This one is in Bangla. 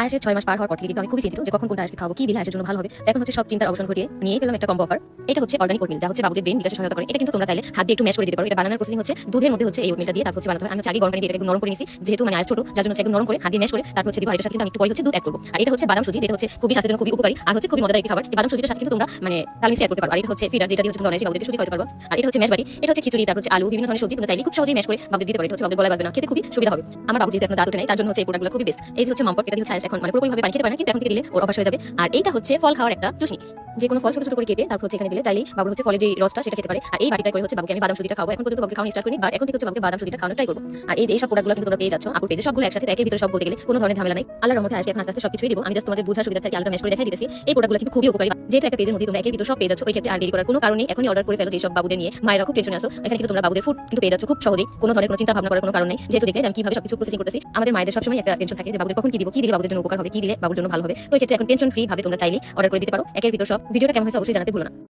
আয়েশের 6 মাস পার হওয়ার পর থেকে কিন্তু আমি খুবই চিন্তিত যে কখন কোনটা আয়েশকে খাওয়াবো, কি দিলে আয়েশের জন্য ভালো হবে। এখন হচ্ছে সব চিন্তার অবসান ঘটিয়ে নিয়ে পেলাম একটা কম্বো অফার। এটা হচ্ছে অর্গানিক ওটমিল, যা হচ্ছে বাবুদের ব্রেন বিকাশে সহায়তা করে। এটা কিন্তু তোমরা চাইলে হাত দিয়ে একটু ম্যাশ করে দিতে পারো। এটা বানানোর প্রসেসিং হচ্ছে দুধের মধ্যে হচ্ছে এই ওটমিলটা দিয়ে তারপর হচ্ছে বানাতে হয়। আমি হচ্ছে আগে গরম পানি দিয়ে এটাকে নরম করে নিছি, যেহেতু মানে আয়েশ ছোট, যার জন্য একদম নরম করে হাত দিয়ে ম্যাশ করে তারপর হচ্ছে দিব। আর এটার সাথে কিন্তু আমি একটু পরে হচ্ছে দুধ অ্যাড করবো। আর এটা হচ্ছে বাদাম সুজি, যেটা হচ্ছে খুবই স্বাস্থ্যের জন্য খুবই উপকারী আর হচ্ছে খুবই মজাদার একটি খাবার। এই বাদাম সুজিটার সাথে কিন্তু তোমরা মানে তাল মিশিয়ে অ্যাড করতে পারো। আর এটা হচ্ছে ফিডার, যেটা দিয়ে হচ্ছে তোমরা অনায়াসে বাবুদেরকে সুজি খাওয়াতে পারো। আর এটা হচ্ছে ম্যাশ বাটি, এটা হচ্ছে খিচুড়ি, তারপর হচ্ছে আলু, বিভিন্ন ধরনের সবজি তোমরা চাইলে খুব সহজেই ম্যাশ করে বাবুদের দিতে পারো। এটা হচ্ছে বাবুদের গলায় বাজবে না, খেতে খুবই সুবিধা হবে। আমার বাবু যেহেতু এখন দাঁত ওঠে নাই, তার জন্য হচ্ছে এই প্রোডাক্টগুলো খুবই বেস্ট। এই হচ্ছে মাম্পট, এটা হচ্ছে আয়েশ এখন মানে পুরোপুরিভাবে পানি খেতে পারে না, কিন্তু এখন থেকে দিলে ওর অভ্যাস হয়ে যাবে। আর এইটা হচ্ছে ফল খাওয়ার একটা চুষনি, যে কোনো ফল ছোট ছোট করে কেটে তারপর হচ্ছে এখানে দিলে চাইলেই বাবু হচ্ছে ফলে যে রসটা সেটা খেতে পারে। আর এই বাটিটা করে হচ্ছে বাবুকে আমি বাদাম সুজিটা খাওয়াবো। এখন পর্যন্ত বাবুকে খাওয়ানো স্টার্ট করিনি, বাট এখন থেকে হচ্ছে বাবুকে বাদাম সুজিটা খাওয়ানো ট্রাই করবো। আর এই যে সব প্রোডাক্টগুলো কিন্তু তোমরা পেয়ে যাচ্ছ আপুর পেজে, সবগুলো একসাথে একের ভিতরে সব বলতে গেলে কোনো ধরনের ঝামেলা নাই। আল্লাহর রহমতে আজকে এখন আস্তে আস্তে সবকিছুই দিব। আমি জাস্ট তোমাদের বোঝার সুবিধা থেকে আলাদা ম্যাশ করে দেখাই দিতেছি। এই প্রোডাক্টগুলো কিন্তু খুবই উপকারী, যেহেতু একটা পেজের মধ্যে তোমরা একের ভিতরে সব পেয়ে যাচ্ছ, ওই ক্ষেত্রে আর দেরি করার কোনো কারণ নেই। এখনই অর্ডার করে ফেলো, যেসব বাবুদের নিয়ে মায়েরা খুব টেনশনে আসো। এখানে কিন্তু তোমরা বাবুদের ফুড কিন্তু পেয়ে যাচ্ছ খুব সহজেই, কোনো ধরনের কোনো চিন্তা ভাবনা করার কোনো কারণ নেই। যেহেতু দেখলে আমি কিভাবে সবকিছু প্রসেসিং করতেছি। আমাদের মায়েদের সবসময় একটা টেনশন থাকে যে বাবুদের কখন কি দিব, কি দিলে বাবুদের জন্য উপকার হবে, কি দিলে বাবুর জন্য ভালো হবে। তো এই ক্ষেত্রে এখন টেনশন ফ্রি ভাবে তোমরা চাইলে অর্ডার করে দিতে পারো একের ভিতর সব। ভিডিওটা কেমন হয়েছে অবশ্যই জানাতে ভুলো না।